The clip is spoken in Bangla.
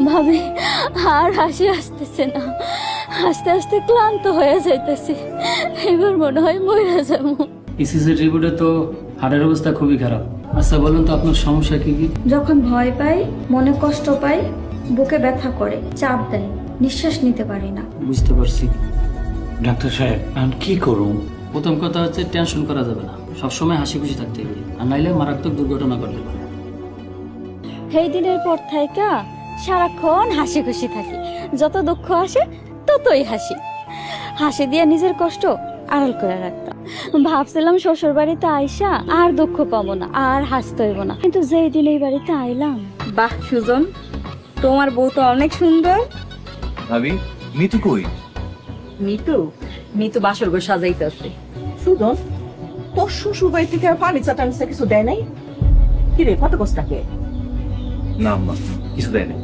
ভাবি আর হাসি আসতেছে না, আস্তে আস্তে ক্লান্ত হয়ে যাইতেছি। এবার মনে হয় মরে যাবো। ইসিজি রিপোর্টে তো হার্টের অবস্থা খুবই খারাপ। আচ্ছা বলুন তো আপনার সমস্যা কি কি? যখন ভয় পাই, মনে কষ্ট পাই, বুকে ব্যথা করে, চাপ দেয়, নিঃশ্বাস নিতে পারি না। বুঝতে পারছি। ডাক্তার সাহেব আমি কি করুন? প্রথম কথা হচ্ছে টেনশন করা যাবে না, সবসময় হাসি খুশি থাকতে হবে, আর নাইলে মারাত্মক দুর্ঘটনা ঘটতে পারে। সেই দিনের পর থাইকা সারাক্ষণ হাসি খুশি থাকি, যত দুঃখ আসে ততই হাসি। হাসি দিয়ে নিজের কষ্ট আড়াল করে রাখতাম। ভাবছিলাম শ্বশুর বাড়িতে আইসা আর দুঃখ পাবো না, আর হাসতে হইব না, কিন্তু যেই দিন এই বাড়িতে আইলাম। বাহ সুজন, তোমার বউ তো অনেক সুন্দর। ভাবি মিতু কই? মিতু বাসর ঘর সাজাইতেছে। সুজন, তোর শ্বশুর বাড়ি থেকে ফার্নিচার টার্নিচার কিছু দেয় নাই? কি রে, কত কষ্টাকে? না আম্মা, কিছু দেয় না।